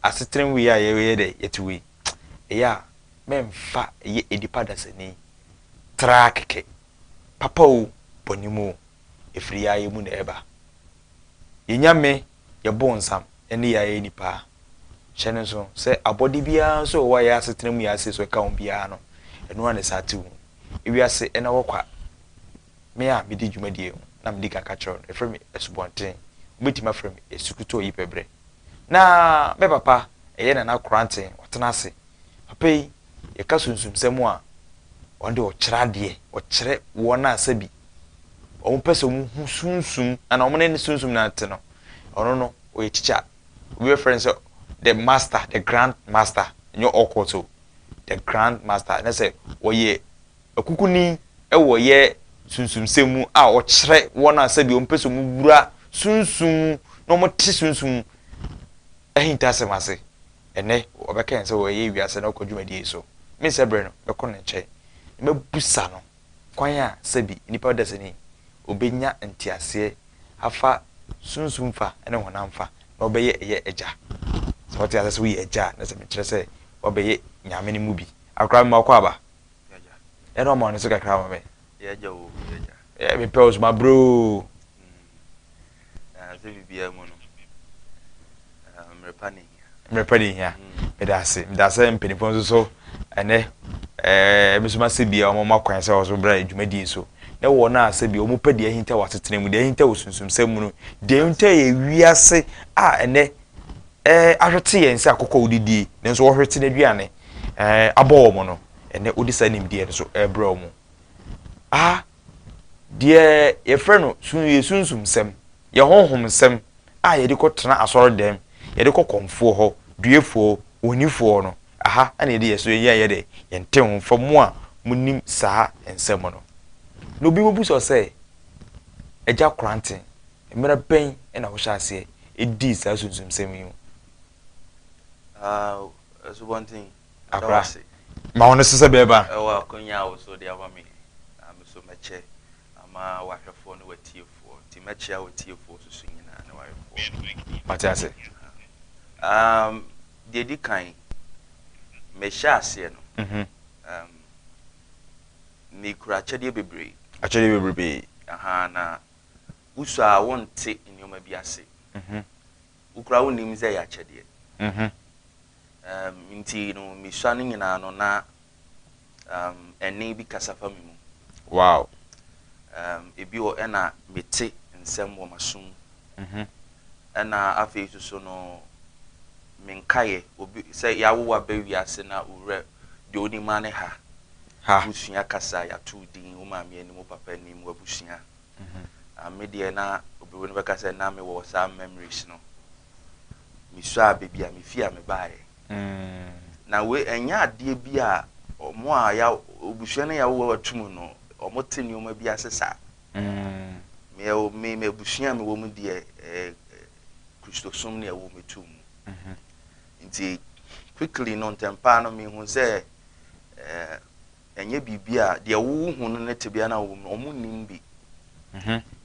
asetren we a ye de yetuwe eya memfa ye edipa dasani trakeke papa o bonimo efiri ya ye mu na eba yenyame ye bonsam ene ya ye nipa hyene so se abodi bia so wa ya asetren mu ya ase so ka on bia no eno ane satu ewiase ena wokwa me a medi dwumadie na medi kaka choro efrem esubonten obetima frem esukuto yi pebre na me papa eye na kranten otena ase papa yi ye ka sunsum semu a onde o kyerade o kyere wona asabi o mpese mu sunsum ana o mene sunsum na ate no ono no o ye chicha we friends the master the grand master nyo okoto the grand master na say o ye akukuni e wo ye sunsum semu a o kyere wona asabi o mpese mu bura sunsum no mo ti sunsum ehinta semase ene obeka ense wo ye wiase na kodwumadie so me sebre no be kono nche me busa no kwan a sabi nipa dasani obenya ntiase afa sunsum fa ene honam fa na obeye eye eja so what ase we eja na se me kire se obeye nyame ne mu bi akra me makwa aba eja eno ma no so kakra ma me eja o eja me pels ma bro se bibia mu no mrepani here medase mpenifo so ene ebisuma sebia o ma kwan se o so bra edwumadi so na wo na asebia o mu pedi ahinta watetena mu de ahinta osunsum semu no de hinta ye wiase a ene ahwete ye nse akokọ odidi ne nso wo hwete na duane abo mo no ene odisa nim de so ebra mu de ye frɛ no sunsum sem ye honhom sem a ye de kotena asɔre dem ye de kokomfo ho duefo onifo no aha ana ye de yeso ye de ye nten famu a munim saa ensem no no bi mobu so say eja kranten emera ben na wo hya ase edi saa sunsum sem yi so one thing akra ma wono sese beba wa konya wo so de aba me am so meche ama wa hwefo no watiefo ti meche a watiefo so nyina na wa hwefo matiase dedi kan me hya ase no ni kura chede bebre achede bebre aha na usu a wonte nyoma bi ase ukura wonim ze ya chede nti no mi swa no nyina no na ene bi kasafa mi mu wow ebi o ena mete nsem wo masum ena afi so no menkaye obi se ya wo ba wiase na ure de oni mane ha busua kasa ya tu din wo ma me ani mo papa ni mo busua amede na obi woni be kasa na me wo sa memories no mi swa bebi a mi fia me bae na we enya ade bi a omo a ya obusua na ya wo atum no omo teni o ma bi asesa me busua me wo mu de Christosum na ya wo metum nti quickly no tempa no me hu se enye bibia de wo hu no nete bia na wo omo nim bi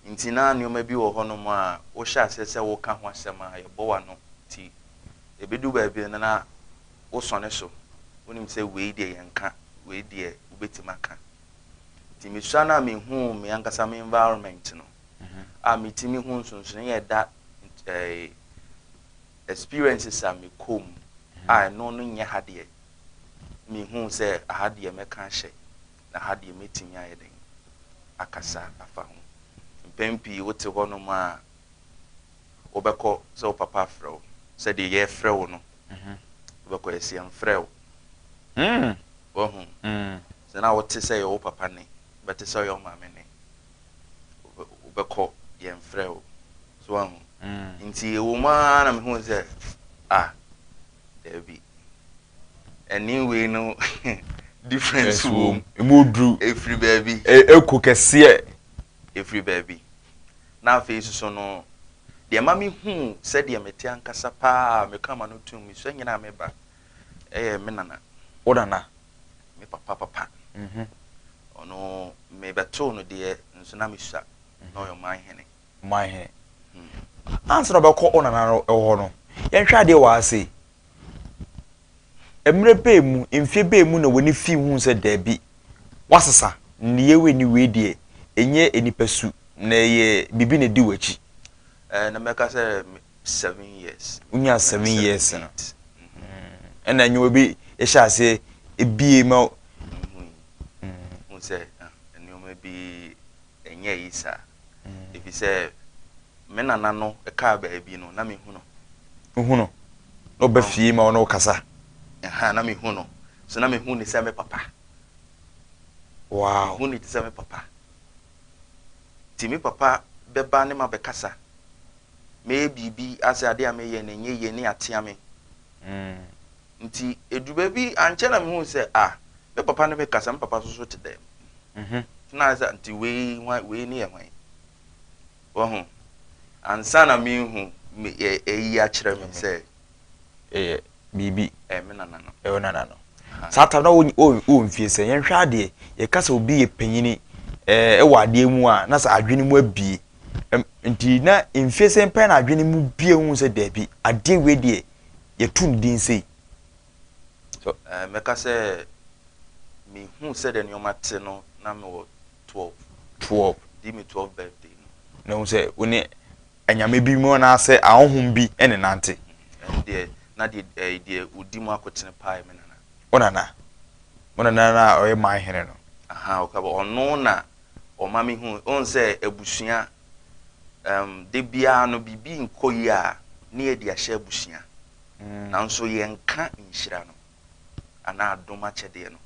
nti na ne o ma bi wo ho no ma wo hya asese wo ka ho asema ye bo wa no ti ebedu ba bi na wo sone so wonim se we de yenka we de ubetima ka ti me sua na me hu me yankasa me environment no me timi hu nsunsun ye da experiences am kom no nya hade me hu se ahade me ka hye na hade metimi ayeden akasa afa ho mpempi wote ho no ma obekọ se o papa frɛ se de ye frɛ wo no obekọ esi am frɛ wo se na wote se yo papa ne bete se yo mama ne obekọ ye frɛ wo so ahu nti wo ma na me hu se Debbie. Anyway, no difference room. Emodru. Every baby. Eko kese. Every baby. Na face so no. De mami hu said de meti ankasa pa me kama no tum me so nyina me ba. Me nana. Odana. Me papa. Ono me beto no de nso na me sha. No your man hene. My hene. Answer about ko onana no. Yen hwa de wa ase. emre be mu mfie be mu na woni fi hu se da bi wasesa niye we ni we die enye enipasu na ye bibi ne di wachi na meka say 7 years unya 7 years no ena nyo bi e sha se ebie ma say enioma bi enye isa if you say me nana no e ka ba bi no na me hu no no ba fie ma no kasa na me hu no so na me hu ni say me papa wow hu ni say me papa ti me papa be ba ne ma be kasa me bibi ase ade a me ye na nye ye ni atia me nti eduba bi anche na me hu say me papa ne me kasa me papa so te dem na za nti we ni e hwan wo hu ansa na me hu eyi a kire me say bibi me nana no nana no sata na o mfie se yen hwa ade ye kasa obi ye panyini wa ade mu a na sa adwene mu abie nti na mfie se pen na adwene mu bie hu se da bi ade we de ye tum din sei so me ka say me hu se de nyoma te no na me wo 12 di me 12 birthday no hu se woni anyame bi mu na se ahom bi ene nante de na de udi mu akotene pai me nana onana na oye man hene no o ka bo ono na o ma me hu on se abusua de bia no bibi nkoyi a ne ye de ahye abusua nanso ye nka nhira no ana adoma chede no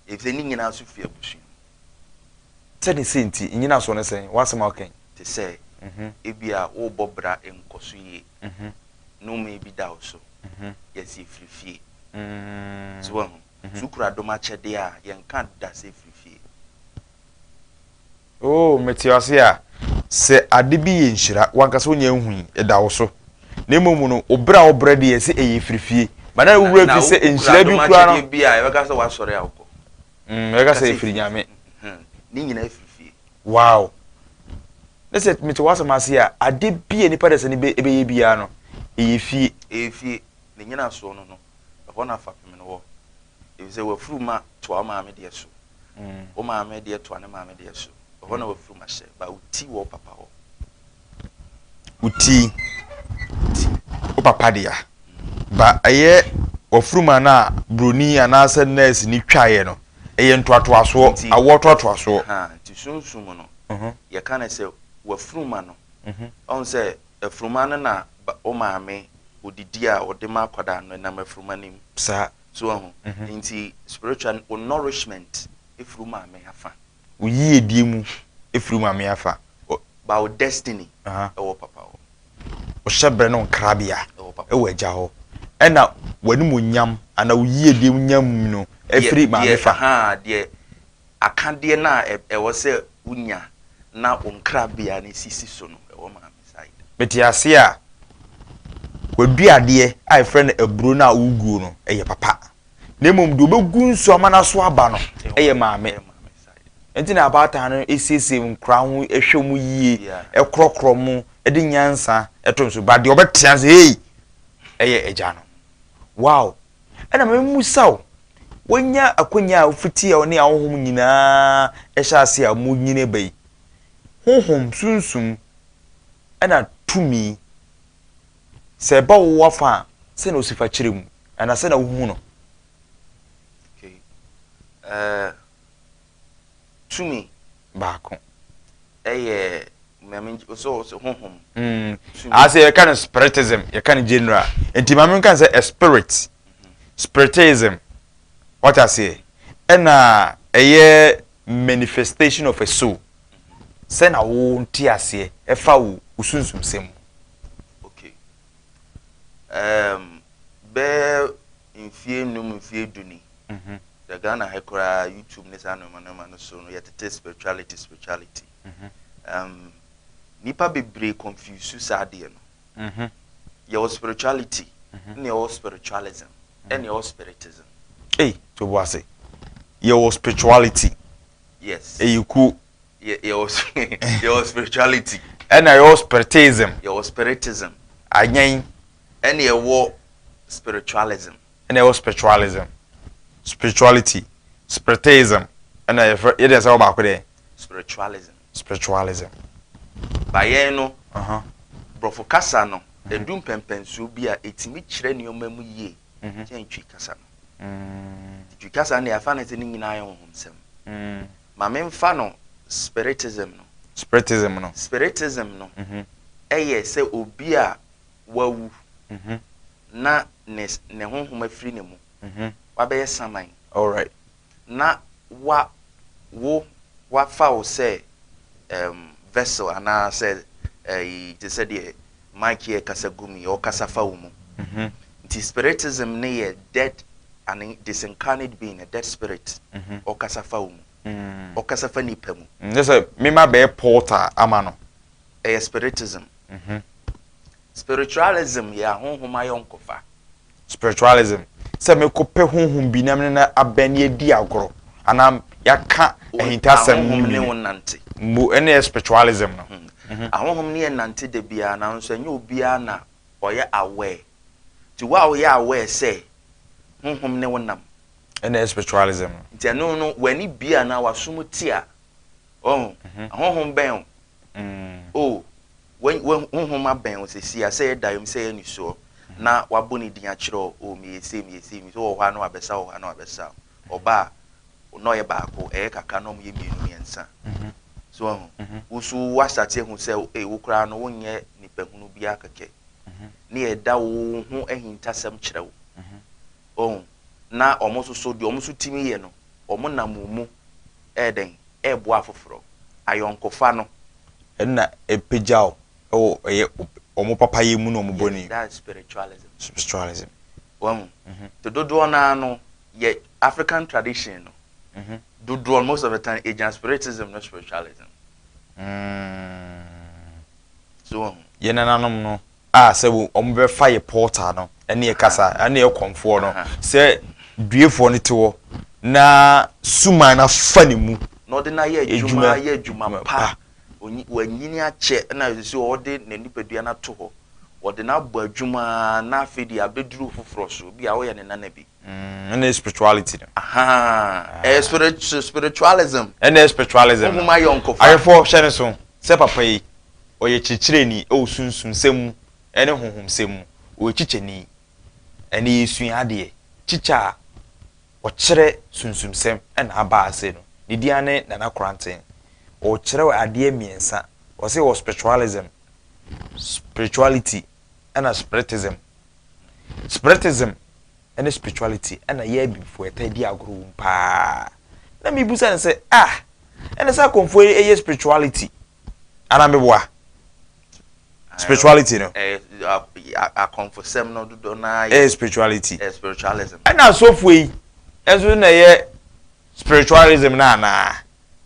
efe ni nyina so fi abusua tedi senti nyina so ne sen wasema oken te say ebia wo bobra enkoso ye no me bi da so yes ifrifie so wo sukura adoma chede a ye nka da se ifrifie metiasia se ade bi ye nhira wankasa onya hu da wo so na momu no obra de ye se eye frifie bana wura fi se nhira bi kura no bi a ye ka se wa sore akọ ye ka se ifri nyame ni nyina ifrifie wow lese metiwasa masia ade bi enipa de se ne be ye bia no eye fie ne nyina so no ho na fa pem no wo e se wa fruma to ama me de so o ma me de to ane ma me de so ho na wa fruma hye ba uti wo papa ho uti o papa dia ba aye ofruma na broni anase nurse ni twaye no eye ntoatoaso awo toatoaso ti sunsum no ye kana se wafruma no on se afruma na o maame odidi a ode ma akwada no na mafruma nim sa so nti spiritual nourishment efruma me afa uyi edie mu efruma me afa ba o destiny e papa o hyebre no krabia e wo agya ho ena wani monyam ana uyi edie nyam no efri ma me fa de akade na e wo se unya na onkrabia ne sisi so no e wo ma me side betiase a waduade a friend eburo na uguo no eye papa na mom do begu nso amana so aba no eye maame enti na abata no esese nkra ho ehwemu yie ekrokro mu edi nyansa etonso ba de obetia se hey eye eja no wow ana memu saw wonya akonya ofiti a oni ahohom nyina ehya ase a mu nyine bai hohom sunsum ana tumi se ba wo wafa se na osifa kire mu ana se na wo no okay tumi baako meme so honhom ase you can spiritism you can general enti mame kan say a spirit spiritism what I say na manifestation of a soul say na wo nti ase e fa wo usunsum sem okay be infie num infie duni the Ghana hekora YouTube ne sa no so no yetete spirituality nipa bebre confuse sade no your spirituality your spiritualism and your spiritism to boase your spirituality yes you cool your spirituality and your spiritism your spiritism anyen and your spiritualism and there was spirituality, spiritism, and it is all about there. Spiritualism. Baye no. Brofo kasa no. Edum pempensu bi a etimi kire nioma mu yie. Chen twi kasa no. Twi kasa na afa na te nyina ayo honhomsem. Ma memfa no spiritism no. Spiritism no. Eye se obi a wawu. Na ne honhom afiri ne mu. Wa be saman. All right. Na wa fa o say vessel ana say te say the Mike here kasagumi or kasafa umu. The spiritism ne dead and disincarnate being a dead spirit or kasafa umu or kasafa nipemu. There's a mima be porter amano. A spiritism. Spiritualism ya honhoma yonkofa. Spiritualism. Se me kope honhom bi na me na abani edi agoro. Anam yaka ehintasem ni wonante. Mu ene spiritualism no. Ahonhom ne nante de bia na nso enye obia na oye aware. Ti wa oye aware say honhom ne wonam. Ene spiritualism. Nti no wani bia na wasumuti a. Oh, honhom ben. Oh, when honhom aben se sia say dayom say ni so. Na waboni din akiro o me yesi so wo hwa na abesa oba no ye baako kaka no ye mienu yensa so usu wasate hu se wo kra no wonye nipahunu bia kake ne ye da wo hu ahintasem kire wo na omoso de omoso timi ye no omonamumu den ebo afoforo ayonkofa no na epejao ye omo papa ye mu no omo boni. That's spiritualism. To do no ye African tradition no. Do most of the time agent spiritism no spiritualism. So ye nananom no se omo be fa ye portal no ene ye kasa ene ye konfo no se duefo no te wo na suma na fa ne mu no de na ye adwuma pa wanyini ache na so ode na nipadua na to ho ode na bo adwuma na afedi abeduru foforo so bi a wo ye ne nana bi and spirituality spiritualism and spiritualism huma yonko fa ayefo hye so se papa yi oye chichireni o sunsun semu ene honhom semu o chicheni ene yesu ade chicha o kire sunsun sem ena aba ase no ne dia ne nana kranten o kire ade miensa o se o spirituality and spiritism and spirituality and ye before etadi agro pa na me busa say and say konfo eye spirituality ana me boa spirituality no a konfo sem no do na spirituality spiritualism and asofo yi enso na ye spiritualism na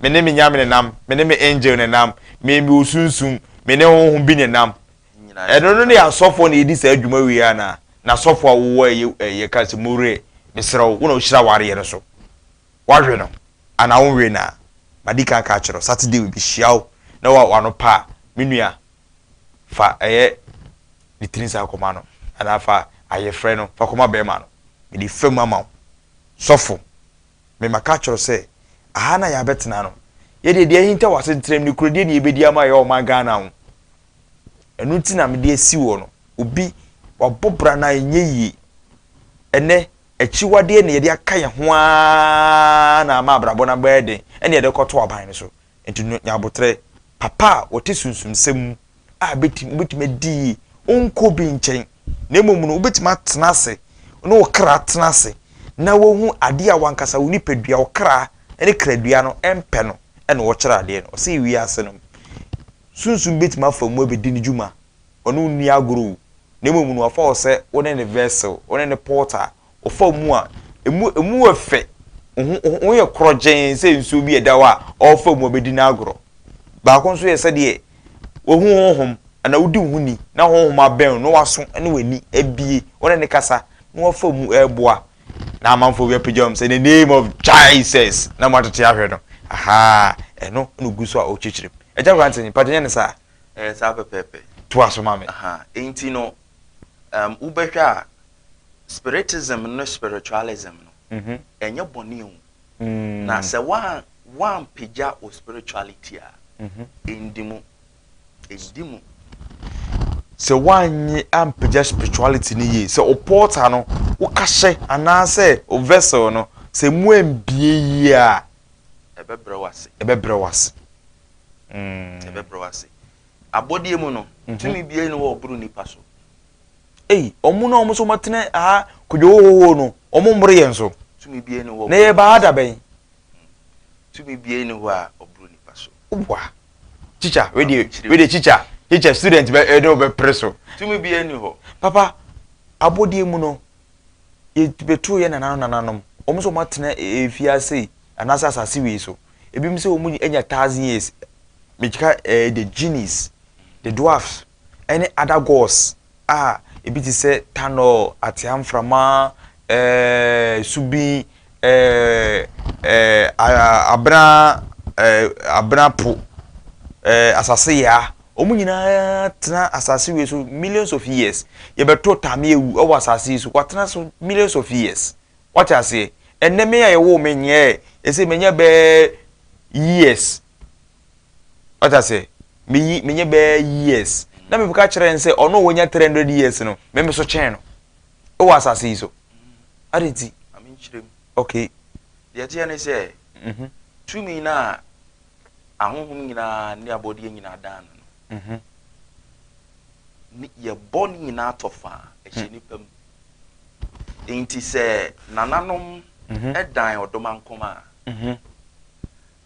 me ne nyame ne nam me ne angel ne nam me osunsun me ne honhom bi ne nam no ne asofo na edi sa adwuma wi ana na sofo awo ye ka se more ne srew wo na ohira ware ye no so wahwe no ana wo we na madika ka kiro Saturday we bi shiaw na wa no pa menua fa ni trinsa akoma no ana fa aye frɛ no fa koma be ma no me di fam ama sofo me maka kiro se aha na ya betena no ye de ahinta wase ntrem ni kurodi ne ebedi ama ye o magana ho enu ti na me de asi wo no obi wabobra na enyeyi ene achiwade ne yede aka ye ho na ma abrabo na baeden ene yede koto aban so enti nyabotre papa wote sunsum sem a betim di onko bi nchen na emom no betim atena ase no okra atena ase na wohu ade a wankasa woni padua okra ene kradua no empe no ene wo kira ade no se wi ase no sunsum betim afamu abedi ni djuma onu ni agoro na emom no afa o se woni ne vessel woni ne porter ofa mu a emu efe wo ye krogen se nsu bi edawa ofa mu abedi na agoro ba ko nso ye se de wo hu honhom ana wudi huni na honhom aben no waso ene wani abie woni ne kasa na ofa mu eboa na amanfo bi apejam say the name of Jesus na matete ahwe no aha eno no guso a o chichire eja kwantin patenya ne sa sa pepepe to aso mame aha enti no ubehwa spiritism no spiritualism no enye boni o na se one pija o spirituality a endimu se one ampija spirituality ni ye se o porter no wo kahye anase o vessel no se mu ambie yi a ebebre wase abodie mu no tumi bie no wo buru nipa so omu na omu so matene kudwo no omu mbre yenso tumi bie no wo na ye ba ada ben tumi bie no a oburu nipa so wa teacher we dey teacher student be edo be preso tumi bie no ho papa abodie mu no ye betu ye nananom omu so matene efiase anasa asase we so ebim se omu enya 1000 years mejika the genies the dwarfs any other gods ebi ti se tano atiamframa subi abra po asase ya omu nyina tena asase we so millions of years ye beto tame ewu o asase so kwatena so millions of years what I say eneme ya ye wo menye ese menye be years what I say menye be years na me buka kire nse ono wonya 300 years no me so chen no o asase so adenti amin chirem okay ye tie ne se tumi na ahonhom nyina ne abodie nyina dan no ni ye boni nyina tofa e hye nipam enti se nananom edan odomankoma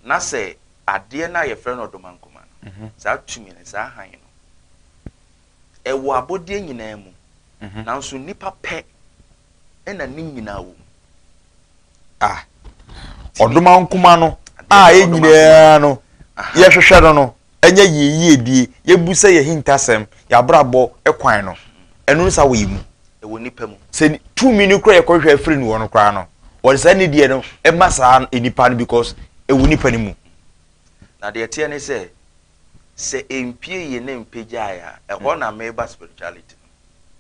na se ade na ye frɛ no odomankoma no sa tumi ne sa han no ewo abodie nyina mu nanso nipa pɛ ena ni nyina wo odomankoma no ye nyina no ye hwehwɛ no enya ye die ye busa ye hintasem ya brabo ekwan no enu sa wo yimu ewo nipa mu se 2 minutes kra ye ko hwɛ free no no kra no o se ne die no e masa enipa no because ewo nipa ni mu na de tie ne se empie ye ne mpeja ya e ho na meba spirituality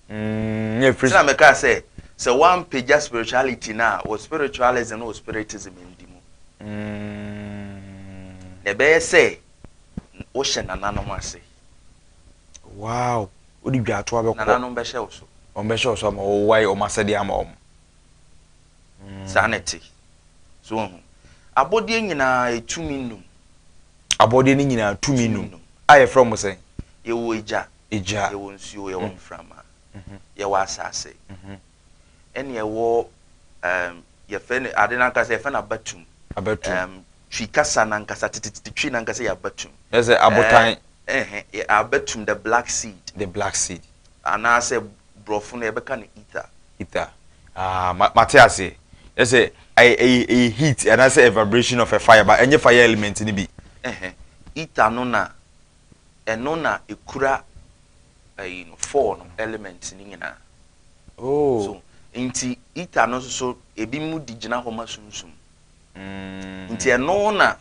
ye free na meka se one page spirituality na o spiritualism no spiritism ndimu ne be se o hye nananom ase wow odi dwa to abekọ nananom be hye so o be hye so ma o wai o masede ama om sanity so abodie nyina etumi num abodie ni nyina tumi num aye from say ye wo eja ye wo nsuo ye wo mframa ye wo asase ene ye wo ye fe ne ade na nkasa ye fe na batum twi kasa na nkasa tititi twi na nkasa ya batum yes abotan abatum the black seed ana say brofo na ye beka na ether Matthias yes a heat and I say a vibration of a fire but any fire element ni bi ether no na eno na ekura four no element ni nyina so nti ether no so ebi mu digina homa sunsum nti eno na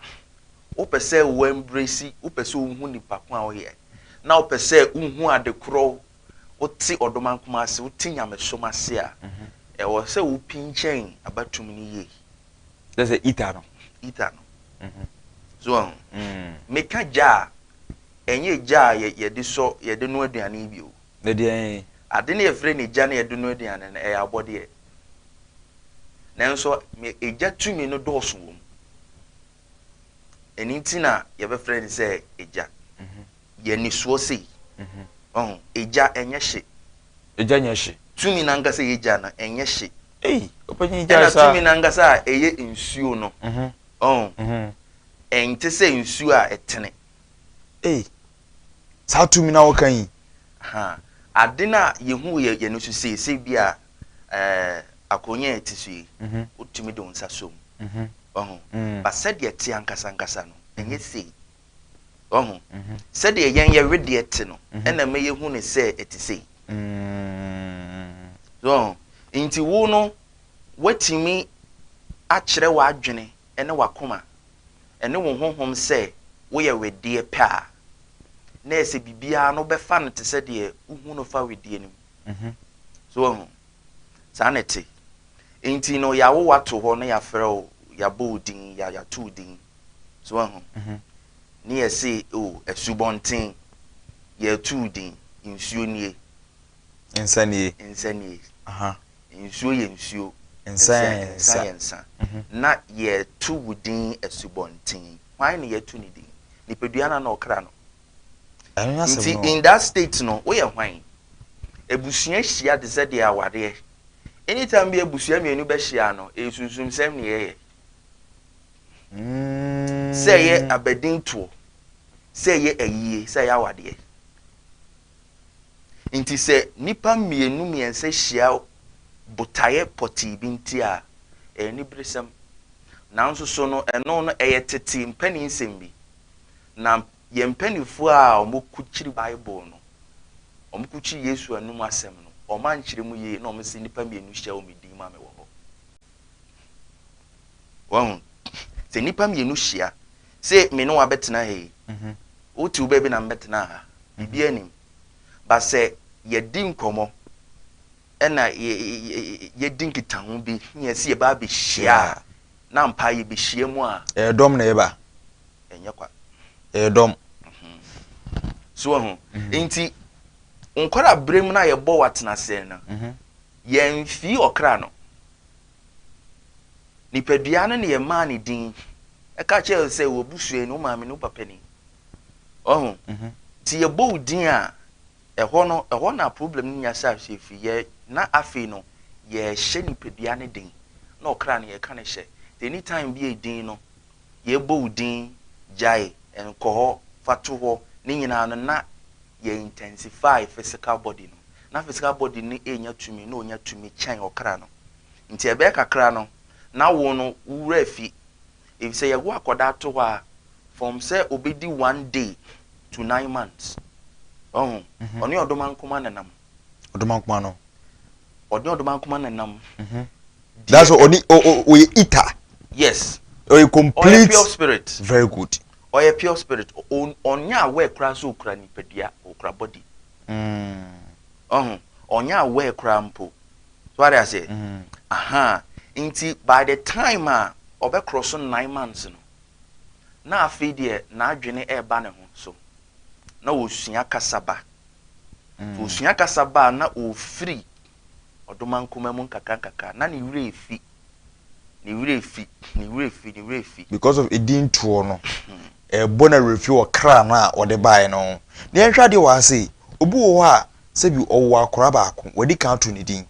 opese wo embrace opese unhu nipa kwa wo ye na opese unhu adekro oti odomankoma ase oti nyamesom ase a e wo se wo pinchen abatum ni ye that's a ether no so meka ja enye ja ye de no aduane bi o na de ade na efre ni ja na ye de no aduane na e abode e nanso me eja tumi no dooso wo eninti na ye be frɛ ni sɛ eja ye ni suo sei eja enye hye tumi na ngasa ye ja na enye hye opanyi ja sa tumi na ngasa eye nsuo no ente sɛ nsuo a etene sa tumi na wo kan yi ade na yehu ye no so sei bia akonya etisui utumi de unsa som ba sede ete ankasa no enye sei sede yen ye wede ete no ena me yehu ne se ete sei so inti wo no watimi a kire wa adwene ene wakoma ene wo honhom se wo ye wede pa na ese bibia no be fa no te se de uhu no fa wede nim so sanete enti no ya wo wato ho na ya frɛ ya bolding ya two din so ho ni ya say esubonten ya two din nsuo nie insanie nsuo ye nsuo science na ye two din esubonten why ne ye two ni din nipadua na okra no in that state no we ye hwan ebusua hia de zede awade anytime be ebusua mienu be hia no esunsum sem ne ye say ye abedin to say ye ayie say ya awade inti se nipa mienu miense hia botaye poti binti a ni bresem nanso so no eno no tete mpani nsem bi na ye mpanifo a omokuchiri bible no omokuchi yesu anum asem no omanchire mu ye na omse nipa mienu hia o medin ma me wo ho won se nipa mienu hia se me no wabetena he oti wo be na mbetena ha bibia nim ba se ye din komo ena ye din kitahu bi ye se ye ba be hia na mpa ye be hia mu a dom na ye ba enye kwa dom so ho enti nkwara brem na ye bo watena se na ye mfi okra no nipadua no ne ye ma ne din e ka che se wo busue no ma me no papa ni ti ye bo din a eho na problem ni nya sa fi ye na afi no ye hye nipadua ne din na okra ne ye ka ne hye anytime bi e din no ye bo din jai enko fatu ho ni nyina no na ye intensify physical body no na physical body ni enya tumi na onya tumi chan okra no nti ebe kakra no na wo no wura fi if say ye go akoda to ho from say obedi 1 day to 9 months oni odomankoma nanam odomankoma no odomankoma nanam that's oni o eater yes o complete pure spirit very good or pure spirit onya we kra so kra nipadua okra body onya we kra mpo so what I say inti by the time obe cross 9 months no na afi de na adwene e ba ne ho so na osua kasaba osua kasaba na o free odomankoma mu nkaka na ne wure efi because of edin tuo no bona refi o kra na o de bae no na enhwa de wa say obu wo ha se bi owo akora ba ko wadi kan to ne din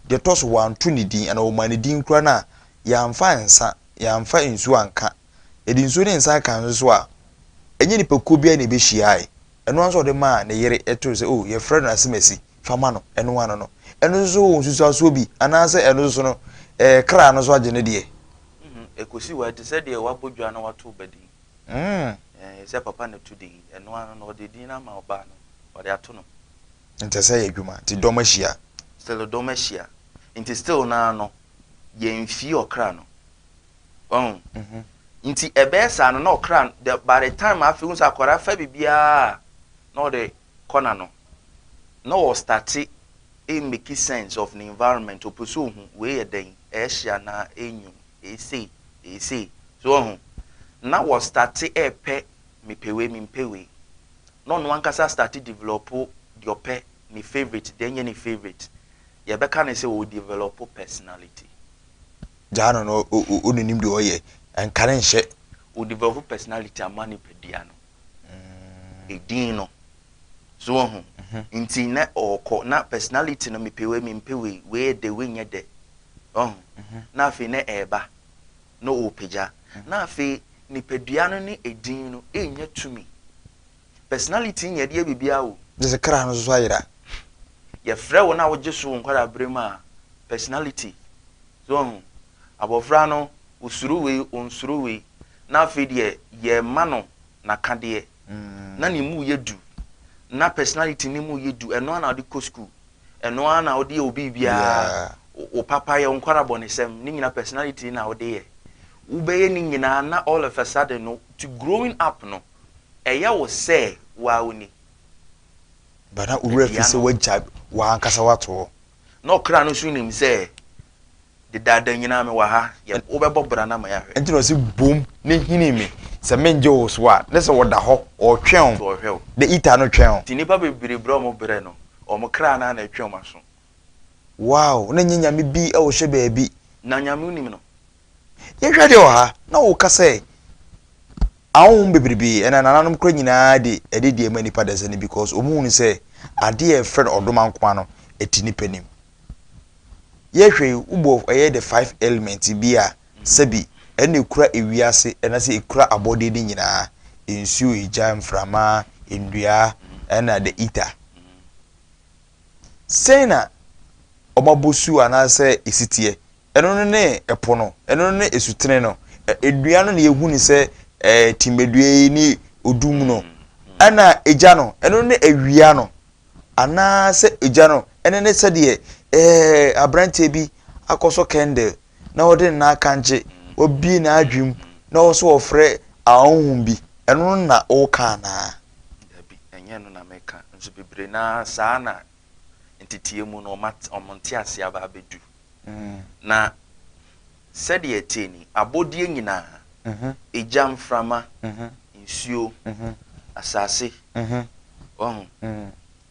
de to so wan to ne din ana o ma ne din kura na ya mfa insu anka edin so ne nsa kan so a enye ni peko bia ne be hia eno anso de ma ne yere eto se ye friend na semesi fama no eno wan no eno so nsusu aso bi anase eno so no kra no so agene de ekosi wa de se de wa bodwa na wato bedi se papa na tudi eno an no de din na ma oba no o de ato no nte se ye adwuma ti domahia still domahia nti still na no ye mfi okra no nti ebesa no na okra by the time afi unsa kwara fa bibia no de corner no no start make sense of the environment oposo hu we ye den ehia na enyu ese so na was start epe mimpewe no ankasa start develop the ope ni favorite then any favorite ye be kan say we develop personality jano no onunim de oye enkare nhye we develop personality amani pedia no edin no so nti na okọ na personality no mimpewe we de we nye de na afi na eba no opeja na afi ni pedua no ni edin no enya tumi personality nye de bibia o de kra no so ayira ye frɛ wo na wo jesu nkwara brema personality so abofra no usuruwe na afi de ye ma no na kade na ni mu ye du na personality ni mu ye du eno na odi ko school eno na odi obi bia o papa ye nkwara bonisem ni nyina personality na odi ye ubeye ni nyina na all of a sudden no to growing up no eya wo say wa oni bana ure fi se wajab wa ankasa wato no kra no so nim say the dada nyina me wa ha ye wobɛbɔ bra na ma ya hwɛ enti no se bom ne hini me se menje wo so a ne se woda hɔ o twɛn so hwɛ the eater no twɛn ti nipa bebere bra mo bre no o mo kra na na twɛn maso wow na nyanya me bi e wo hye baabi na nyame unim no ye hwɛ de wo ha na wo ka sɛ awon bebrebe ena nananom kro nyinaa de edede ma nipa da sene because omu ni sɛ ade e friend odoma nko no eti nipa nim ye hwɛ ubo ɛyɛ the 5 elements bi a sabi ena ekura ewiase ena sɛ ekura abode de nyinaa ensuo egya mframa endua ena the eater sena omabosu anase esitie eno no ne epo no eno no ne esutene no edua no na yehu ni sɛ timedue ni odum no ana egya no eno ne awia no ana se egya no ene ne se de abrante bi akoso candle na ode na kanche obi na adwum na wo so ofre ahonhum bi eno na o ka na bi enye no na meka nso bebre na saa na entitie mu no omonte ase aba abedu na said ye teni abodie nyina ejam frama nsuo asase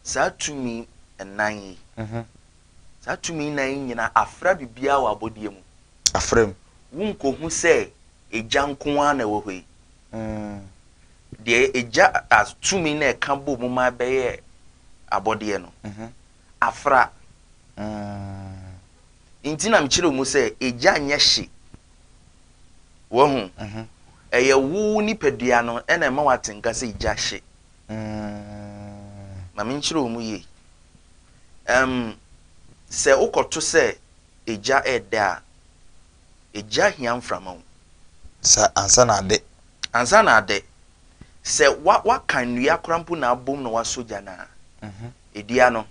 satumi enan satumi nan nyina afra bibia wa abodie mu afrem wunko hu se eja nko a na wo hoi de eja atumi na eka bo mu ma beye abodie no afra intina mchire mu se eja nya hye wo hu eye wu ni pedua no ena ma watenka se eja hye ma mchire mu ye se ukoto se eja eda eja hia mframa sa ansa na ade se wa kan nua krampo na abom na wasoja na edia no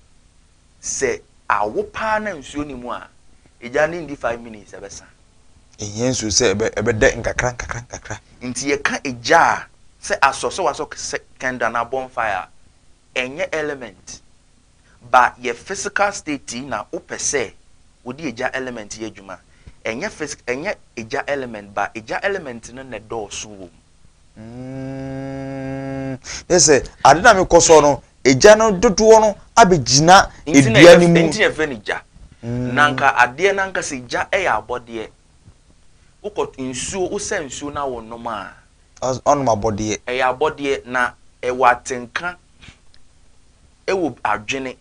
se awopa na nsuo ni mu a eja ni ndi 5 minutes ebesa eyensu se ebe de nkakra nti ye ka eja se asoso waso kenda na bonfire enye element ba ye physical state na opese wodi eja element ye adwuma enye eja element ba eja element no ne dooso wo ese ade na me koso no eja no dodo no abegina edua ni mu nti ye fe ni ja nanka ade nanka se eja ya abode ukot nsuo usensuo na wonom a on mabode ya abode na watenka ewo adwene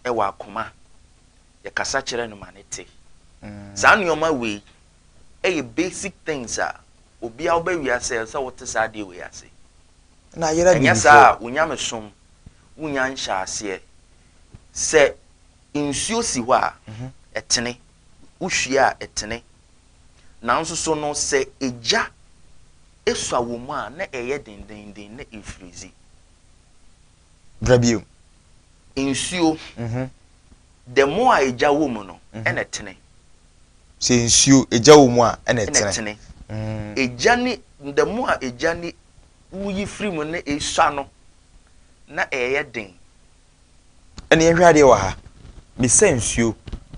ewo akoma ye kasa kire no manete saa nneoma we basic things a obi a oba wiase so wote saa de we ase na yera bi nya saa unyamesom unya nhya ase se nsuo si hɔ a etene uhwia etene nanso so no se eja esua wo mu a na eye dendenden na efrizi brabio nsuo the more eja wo mu no ena etene se nsuo eja wo mu a ena etene eja ni the more eja ni wuyi free mu na esua no na eye den ene ehwade wa ha me se nsuo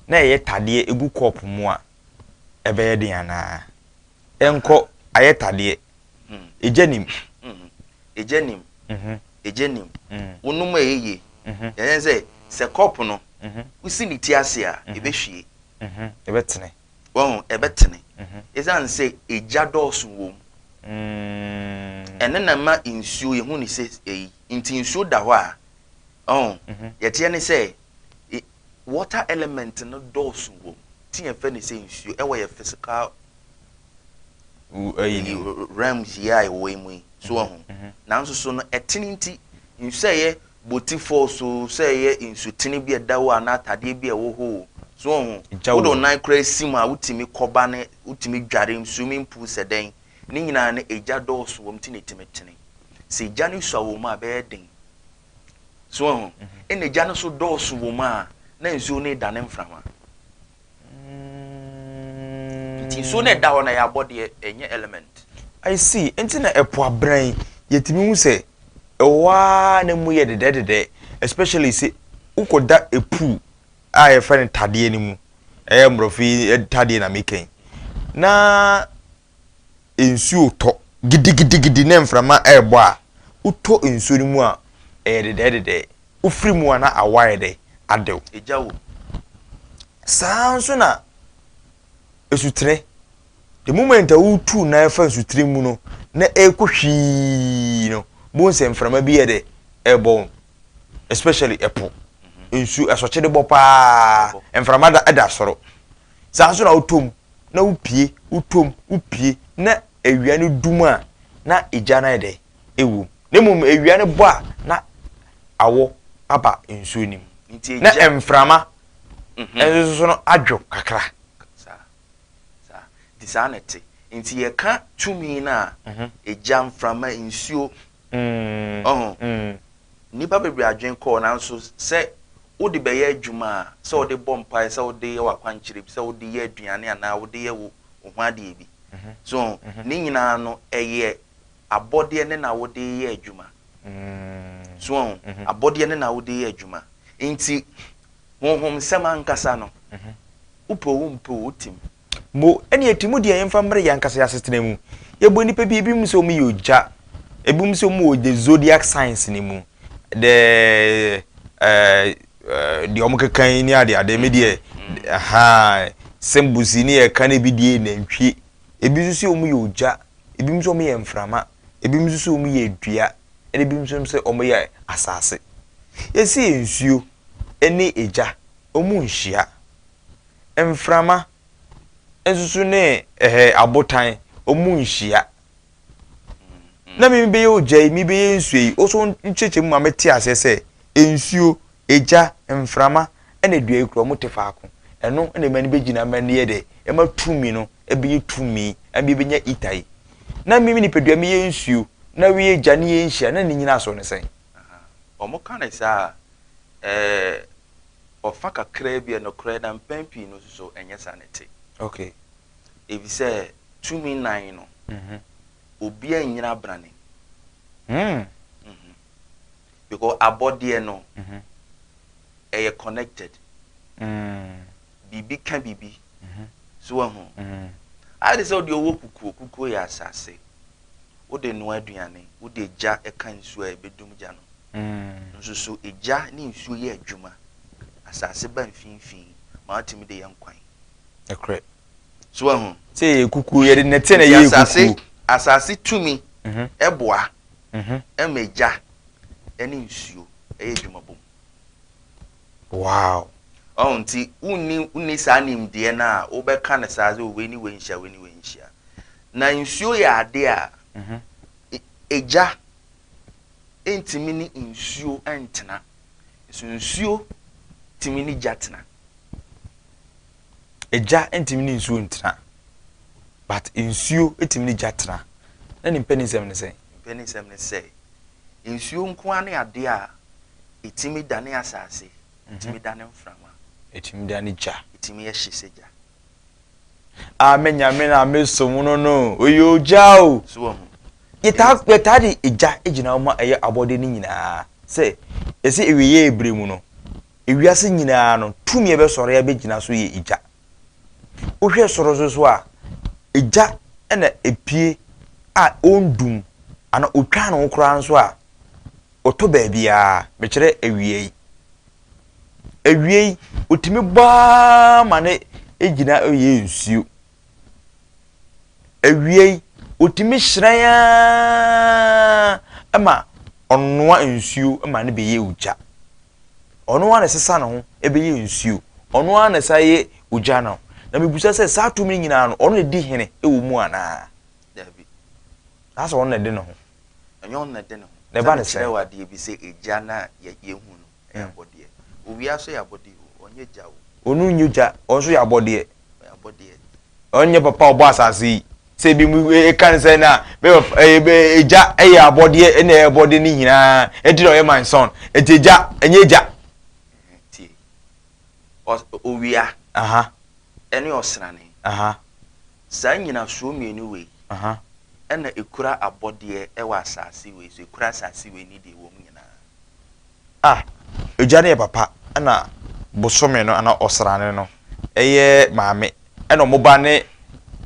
na eye tade egu cup mu a ebe den ana enko aye tade ejanim ejanim wonum eyeye yen se cup no usi ni ti ase a ebehwie ebetene won ebetene ezan se eja dooso wom ene na ma nsuo ye hu ni se nti nsuo da hɔ a yete ne se water element no dooso wom ti ye fa ni se nsuo ewo ye physical realms ya ewo mu so ho nanso so no etene nti nsuo ye boti force say ye insutini bi edawo ana atade bi ewo ho so ho wodo nan kra sim a utimi koba ne utimi dware swimming pool seden ni nyina na eja dooso wom ti netimetene se eja no so wo ma be den so ho ene eja no so dooso wo ma na nsuo ne da ne mframa ti so ne da ho na ya body enye element I see enti na epo abran yetimi hu se ewa na mu ye dede especially se ukoda epu a ye friend tade ni mu mrofi tade na meken na ensuo to gidigidi na mframa ebo a uto ensuo ni mu a de ufiri mu ana awaye de adew ejawo sanso na esutre the moment a utu na efa esutre mu no na ekohwi no bo se mframa bi ye de ebo especially epo ensu asoche de bopa mframa da eda soro sanso na utom na upie utom upie na ewia ne dum a na eja na de ewu ne mum ewia ne bo a na awo aba ensu nim na emframa enso no adwo kakra sa disanity nti ye ka tumi na eja mframa ensuo nipa bebre adwen ko na nso se wodi beye adwuma se wodi bompai se wodi wa kwankyire se wodi ye aduane ana wodi ye wo ho ade bi so ni nyina no eye abode ne na wodi ye adwuma so abode ne na wodi ye adwuma nti honhom sema nkasa no upo utim mo ene etimu de yemfa mre yankasa yasetena mu yebo nipa bi mu so mu yoja ebum so mu the zodiac signs ni mu the omkekan ni ade me de aha sembusi ni e kan bi die nantwie ebi so mu yoja ebi so mu ye mframa ebi so mu ye dua ebi so se omo ye asase yesi ensuo ene eja omu nhia mframa ensusu ne abotan omu nhia na mi be oja mi be nsuyi oso ncheche mu amete asese ensuo eja mframa ene dua ekro mu tefaako eno ene mani be gina mani ye de e ma tumi no e be tumi e be nya itai na mi ni pedua mi ye nsuo na wi eja ne ye nhia na ni nyina so ne sen omo kan sa ofa kakra bi no kra na mpampi no so enye sanete okay ebi se tumi nine no obi anyina brane because abode no e connected bibi kan bibi so ho I say odi owo kuku ya asase wo de no aduane wo de ja e kan su a bedum ja no nso eja ni nsu ye adwuma asase ban finfin ma atimi de yankwan ekre so ho say kuku ye de nete na ye kuku asase tumi eboa emeja eni nsuo eye adwuma bom wow nti unni sa nim de na wo be ka na sa we ni wenhia na nsuo ya ade a eja entimi ni nsuo entena nsuo timi ni jatena eja entimi ni nsuo entena but nsuo etimi ni jatena na ni penisem ne say nsuo nko ane ade a etimi dane asase etimi dane mframa etimi dane ja etimi ye hyeseja amenya me na mesomu no oyo jao so ho yeta de eja egina ma eye abode ni nyina se ese ewiye ebremu no ewiase nyina no tumi ebe soro ya begina so ye eja ohwe soro so a eja ena epie a ondum ana otwa na okura nso a oto baabia me kire ewie otimi ba mane egina oye nsuo ewie otimi hyeraya ama onnoa nsuo ama ne beye uja onnoa na sesa na ho ebeye nsuo onnoa na saye uja na na mebusa se sa tumi nyina no ono di hene ewo mu ana dabi asa ono de no ho enyo ono de no ho ne ba ne se wade bi se eja na ye hu no abode owia so ya abode onye jawo onu nyuja onso ya abode abode onye papa obo asase se bi mu kan se na be eja eye abode na abode ni hina ediro ye my son eteja enye eja ti owia ene osrane sa nyina so mienu we ena ekura abode e wa asase we so ekura asase we ni de wo nyina eja ne papa na bosome no ana osrane no eye maame eno mo ba ne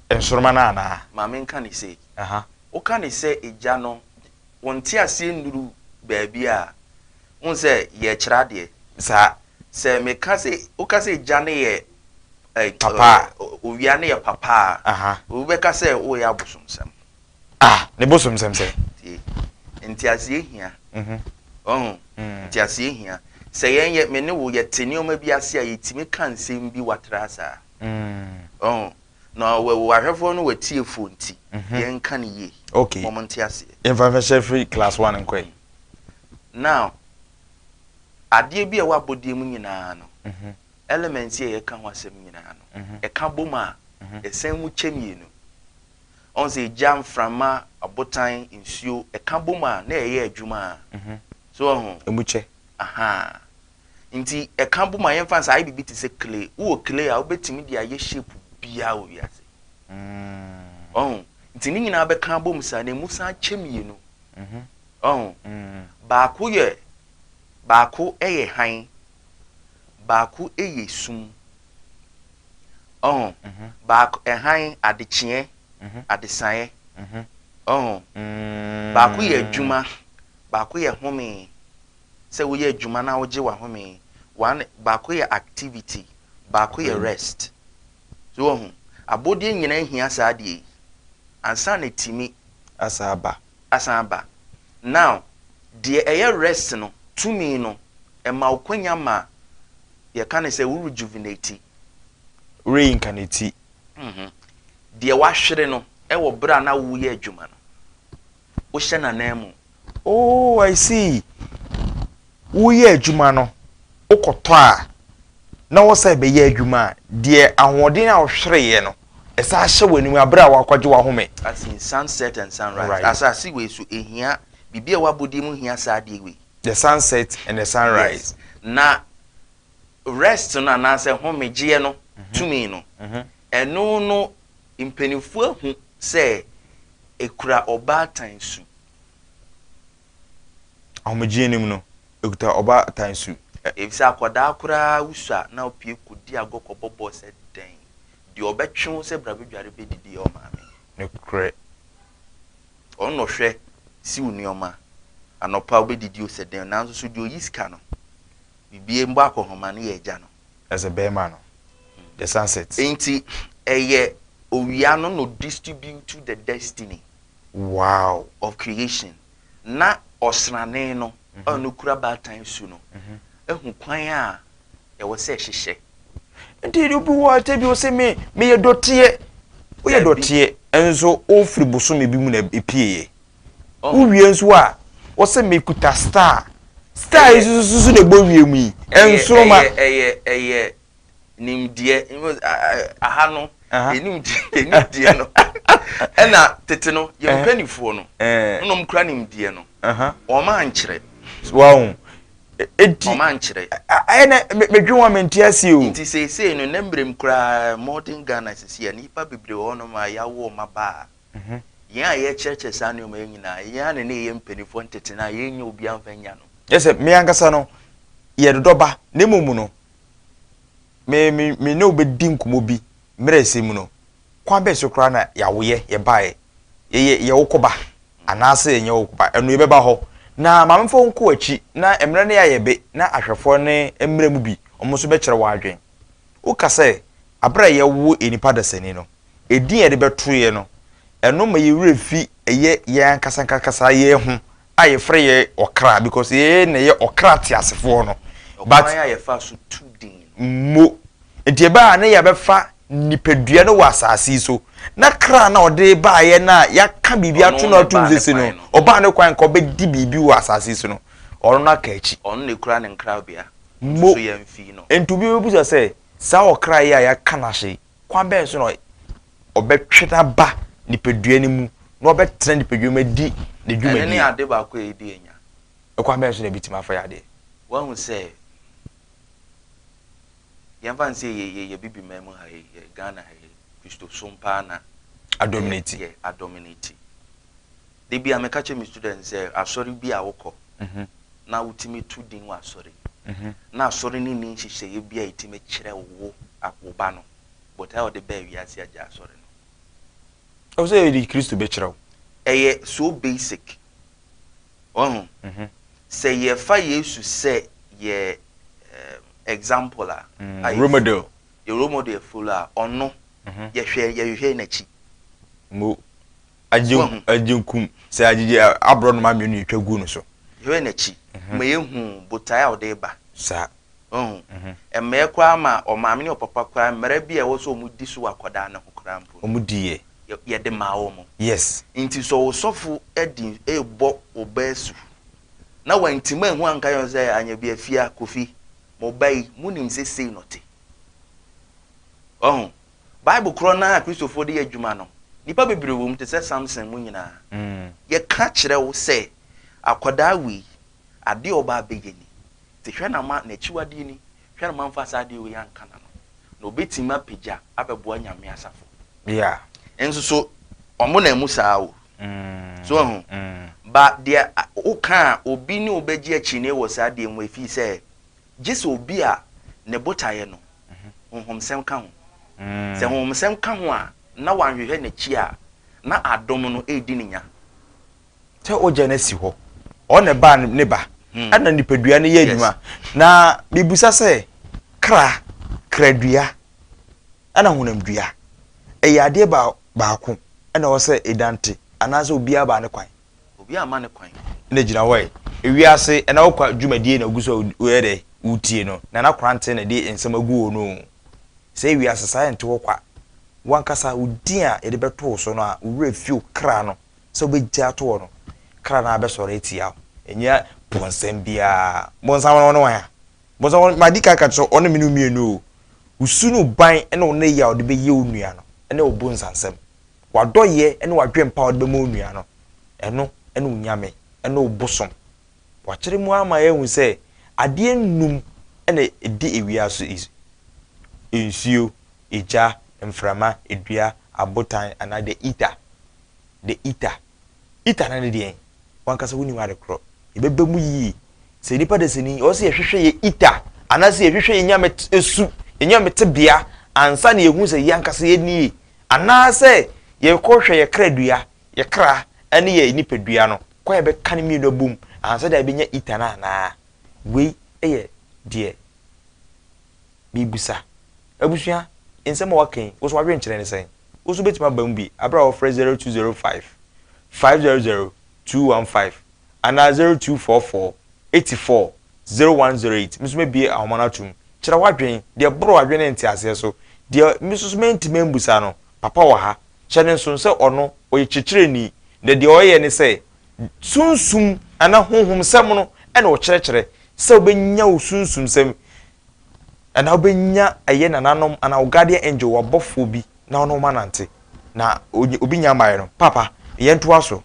ensoroma na ana maame nka ne sei aha o ka ne sei eja no wonti ase nduru baabi a won se ye kira de sa se me ka se o ka se eja ne ye papa owia ne ye papa aha o be ka se o ya bosomsem ne bosomsem se nti ase ehia nti ase ehia se yenye me ne wo ye teni o ma bi ase a yetimi kan sem bi watra sa no we ahwefo no watie fonti yen kan ye okay moment ase information free class 1 nkwe now ade bi a wabodie mu nyina no elements ye ka ho asem nyina no e ka boma esen mu chemienu on se jam frama abotan nsuo e ka boma na ye adwuma so emuche aha nti e ka boma yen fansa ai bibi ti se clay wo clay a obetimi dia ye shape bia wo wiase nti ni nyina be ka bom sa na musa chemienu baako eye han baako eye sum baako han adechie adesaye baako ye adwuma baako ye home se wo ye adwuma na wo je wa home one baako ye activity baako ye rest so abodi nyina hia sa de ansa na timi asaba now de eye rest no tumi no e ma okwanya ma ye ka ne se wo rejuvenate reincarnate de wa hwere no e wo bra na wo ye adwuma no wo hye na namu oh I see wo ye adwuma no okoto a na wo say be ye adwuma de ahoden a wo hwere ye no esa hye wani abra wa kwaje wa home as in sunset and sunrise as I see we so ehia bibia wabodi mu hia sa de we the sunset and the sunrise yes. Na rest no na say home gye no tumi no eno no impenifu ahu say ekura oba tansu ahomegye nim no ekuta oba tansu efisa akoda akura usua na opie kodi agokobobo se den di obetwe se brabedware bedidi o maame ne kure ono hwe si unioma anopa obedidi o se den nanso so di oyiska no bibie mbo akohoma ne ye gya no as a bear man the sunset enti eye owia no distribute to the destiny wow of creation na osrane no onu kura batan su no ehu kwan a e wo se hyehyɛ enti do bi wo ta bi wo se me ye dotie wo ye dotie enso ofri boso me bi mu na epieye wo wie enso a wo se me kuta star isusu de bo wie mu yi enso ma eye nimdie aha no enimdie no ena tete no ye mpanifuo no nnom kura nimdie no o ma nkyere wow eti o ma nkyere ayena medwuma mentiasi o nti sei no nembrem kura modern Ghana sisi ya nipa bebre ho no ma yawo maba ya ye cheche sanu ma nyina ya ne ye mpanifuo ntete na ye nya obi amfanya no yes me ankasa no ye dodoba ne mumu no me ne obedi nkumo bi mmerese mu no kwa be so kra na yawoye ye bae ye wokoba anase ye wokoba eno ye beba ho na mamfo nko achi na emre ne yayebe na ahwefo ne emre mu bi omo so be kire wa adwen wo kase abra ye wo enipa dasani no edin ye de beto ye no eno ma ye refi eye ye ankasa ye hu aye frɛ ye okra because ye na ye okra ti asefo no but ye fa so two din mo enti ba na ya befa nipadua no wasasi so na kra na ode ba ye na ya ka bibia to na to zesi no oba ne kwan ko be di bibi wasasi so no ono na ka echi ono ne kra ne nkra bia so ye mfi no enti bi buza say sa okra ya ka na hye kwan be so no obetweta ba nipadua ni mu no obetra nipadua ma di ne dwuma ni ene ade ba ko e di enya kwan be so na bitima fa ya de wa hu say yamfa nse ye bibi memu ha ye Ghana ha Christo sompa na adominate adominate de bia me ka che mi students say asori bi a wokọ na wutimi tu din wa asori na asori ni hyehyɛ ye bia itime kyerɛ wo akwoba no but how the be wiase agya asore no o say the Christ be kyerɛw so basic say ye fa Yesu say ye example role model the role model full ono ye hwe na chi mo ajunkum say agye abro no ma me no twa gu no so hwe na chi ma ye hu botai a ode ba sa me kwa ma o maame ne papa kwa mara bi e wo so mu di so akoda na hokra mpo mu die ye de ma wo mo yes nti so wo sofo edi ebo obasu na wantima hu anka yo say anya bi afia kofi mo bai munim sesei note Bible kro na Christopher de adwuma no nipa bebre wo mte se Samson mu nyina ye ka kire wo se akoda wi ade oba beyeni te hwe na ma na chiwade ni hwe na ma mfa sa ade we yanka na no obetima pagya abebo anyame asafo yeah enso so omo na mu saa wo so ba de o ka obi ni obeji achi ne wo saa de mu efi se jesu obi a ne botaye no honhomsem ka ho se honhomsem ka ho a na wanhwehwe na chi a na adom no edi ninya te oje na si ho o ne ba ne ba ana nipadua ne ye adwuma na bibusa se kradua ana honamdua eyade ba ko ana wo se edante anaze obi aba ne kwan obi ama ne kwan na gina we ewiase na wo kwa dwumadie na guso we de utie no na korante na de ensem agu no se ewiase science wo kwa wankasa udin a ye de beto so no a wure fiu kra no se obegya to no kra na abesore etia enya bonsem bia bonsam no wan bonsam madika ka so ono minu mienu usunu ban ene wo ne ya wo de be ye onua no ene wo bonsansem wadoye ene wadwempa wo de be mo onua no eno ene unyame ene obosom wakire mu ama ye hu se ade num ene edi ewiaso is ensio eja mframa edua abotan ana de ita na ne de wankasa woni wade kro ebebe mu yi se nipa de seni o se yehwehwe ye ita ana se yehwehwe ye nyame esu nyame tebia ansa na yehu se yankasa ye ni ana se ye kohwe ye kradua ye kra ene ye nipadua no kwa ye be kan mi no bum ansa da be nya ita na we eye de bibusa abusua ensema waken wo so wadwe nkyere ne sen wo so betima bam bi abra wo 0205 500 215 ana 0244 84 0108 misuma bi ahomana tum kyera wadwen de bro wadwen nti ase so de misusuma ntima mbusa no papa wa ha kyene nso se ono oye kyekyere ni de oye ne se sunsum ana honhom sem no ene o kyerekyere se obenya wo sunsum sem ana obenya eye nananom ana guardian angel wabofo bi na ono manante na obi nyamaye no papa yento aso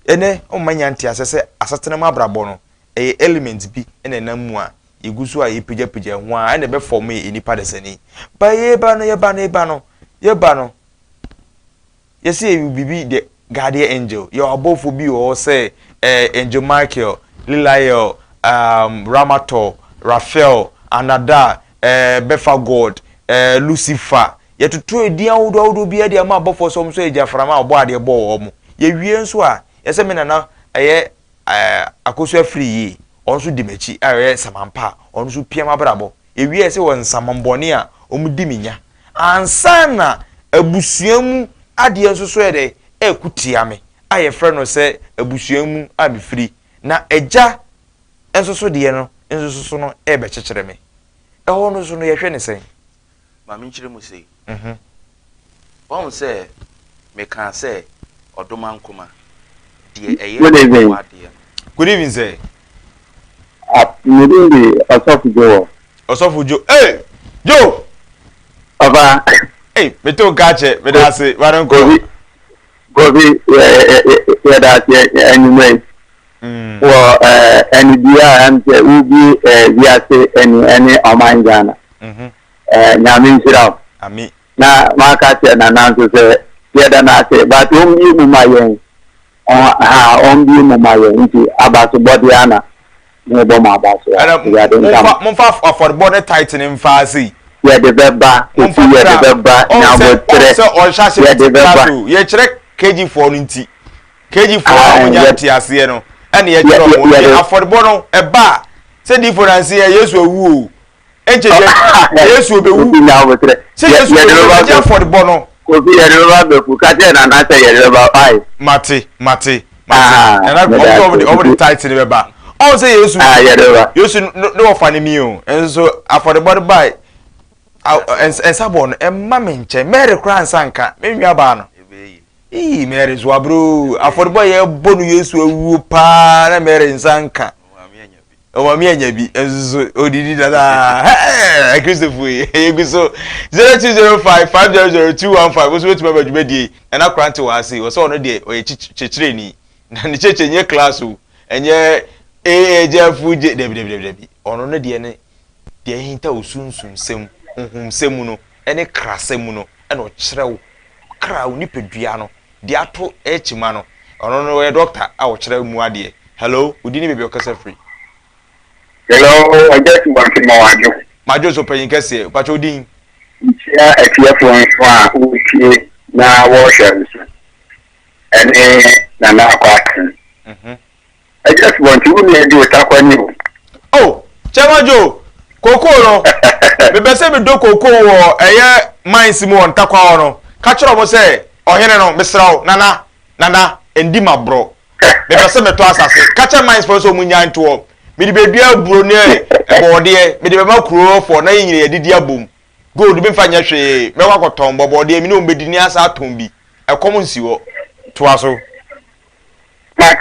ene o manya nti asese asatene mu abrabo no element bi ene namu a igusu a yepagya ho a ene be form enipa desani ba yeba no yesi bibi de guardian angel your abofo bi o say angel Michael Liliel Ramato Raphael Anada Befa God Lucifer yetutu edian wodo bi ade ama abofo so so ejaframa obo ade bo omo ye wie nso a yese me nana eye akoso afiri yi onso dimachi aye samampa onso piam abrabo ye wie se won samambone a omudi minya ansana abusuamu ade nso so ede ekutia me aye frɛ no se abusuamu amifiri na eja enso so de no enso so no ebe kyekyere me eho no so no ye hwe ne sen ma me nkyere mu sei won se me kan se odoma nkoma de eye wade good evening sir Mudindi Osofu Jo. Hey Jo Aba hey beto gache me da se waran ko Gobi ya da se anyway wo NBA amse ubi via se any omangana nyame nsira ami na maka se na nanso se ya da na se but ombi mu mayen ombi mu mayen nti abaso body ana no bo ma abaso mon fa afford body tight in fa si ya de beba esi ya de beba na botre so on shase ya de beba ye kire KG4 no nti KG4 no nya tiase no ene ye kire mo ye affordable no eba se difference ye Yesu awu o encheje Yesu obewu na botre se Yesu obewu affordable no obi ya de beba be ku ka je na na se ya de beba ai mate na over the tight ne beba all say Yesu Yesu no ofane mi o enso affordable buy ensabon emma menche mere kran sanka menwa ba no mere zo abro affordable ye bonu Yesu awu pa na mere nsanka o ma mi anya bi enso odidi dada Christopher eguso 0205500215 oso wetu baba dwumadi na krante wa ase o so no de o ye chichire ni na ne cheche nye class o enye ejefu je debi ono no de ne de hinta osunsun sem nhumsem no ene krasem no ene o kirew kra o nipadua no de ato echima no ono no we doctor a o kirew mu ade hello udini bebe o kasa free. Hello, I just want to know you. Majo so pen kese, pacho din. Yeah, if you for we na washers. And na kwat. I just want to do takwani. Oh, Chamajo, koko no. Bebe se me do koko wo eye mines mu on takwa no. Ka kiro mo se ohene no mesraw nana endi mabro. Bebe se me to asase. Ka kire mines for so munya nto. Me di bedua buro ne ebode me di bema kuro for na yinye didi abom gold be fanya hwe me kwakoton bobode me no mbedini asa aton bi ekom nsiwo to aso na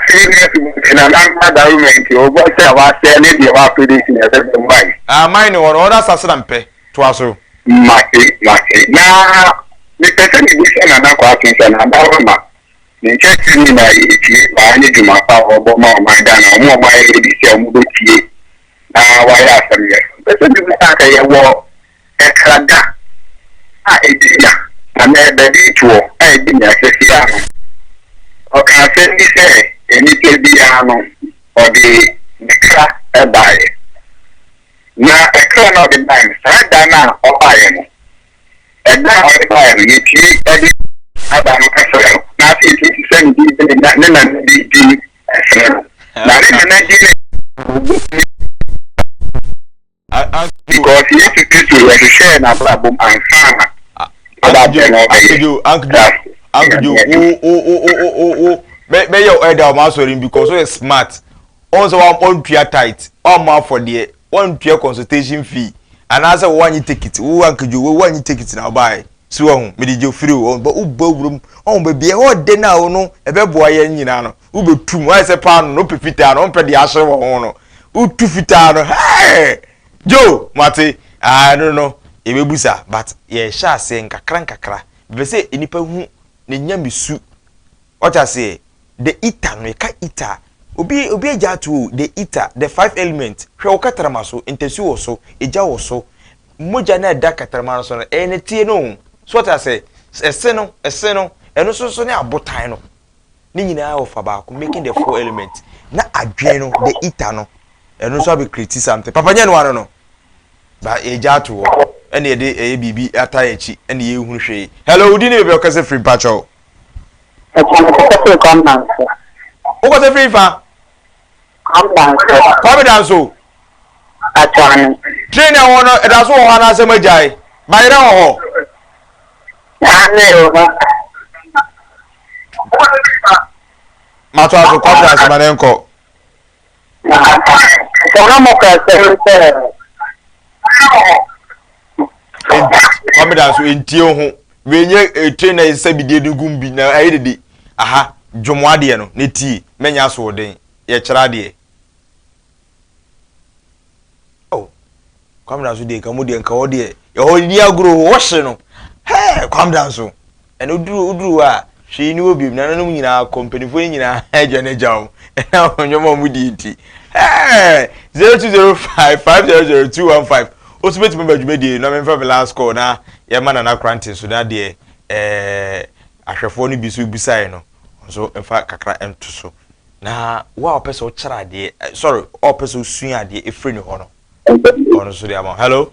na government o bo se wa se ne di wa predict na se be mai mine won order sase na mpe to aso mate na me pese ni bi se na kwa kinsa na dawo ma ni check ni na iti ba ni juma pa obo ma o ma da na mo ma e di se mo do tie na wa ya asem ye pese bi ta ka ye wo e krada a e di ya na me be di tuo e di na se si ya no o ka se ni se e ni te bi ya no o di kra e ba ye na e kra no di ba ni sa da na o ba ye no e da o ba ye ni ti e di aba no ka so na fi ti sen di na di na na di because you to share na problem and sana Uncle me your elder ma so because so smart also one pure tight all ma for there one pure consultation fee and as one ticket who Uncle Joe one ticket now buy so on me dey free on but ubawrum on be be ho de na no e be boa ye nyina no ubetum why say pan no pepita no pe de ahye wo ho no utu fita no hey Joe mate I don't know e be busa but ye sha say nkakra be say enipa hu ne nyamisu what I say the eater no ka eater obi eja to the eater the five elements hwe okatrama so intesi wo so eja wo so moja na da katrama so no tie no so what I say ese no eno so ne abotan no ni nyina of about making the four elements na adwen no the eater no eno so be create something papa nya no ano no ba eja to wo ene de bibi atayechi ene ye hunu hwe hello udi ne be okase free pacho come down o ko free fa come down so atwan train e wono e da so ho na asem ajai ba ira ho Mato aso kwabra asema nenko. Kona mo ka se Kwabra so entie ho. Wenye trainer isa bidie dugum bi na ayedede. Aha, dwomo ade no ne tie menya so den. Ye kira de. Oh. Kwabra so de kamo de nka wo de. Ye ho ni agro wo hye no. Hey, kwabra so. Eno uduru a hwe ni obi na nanum nyina company fo nyina eje ne jaw na onyomo mu di nti 0205500215 osubeti member dwumedi na memfa me last call na ye ma na quarantine so na de ahwefo no bi so bisai no so emfa kakra ento so na wa opese o kira de sorry opese o sua de efre ni ho no ono so de am hello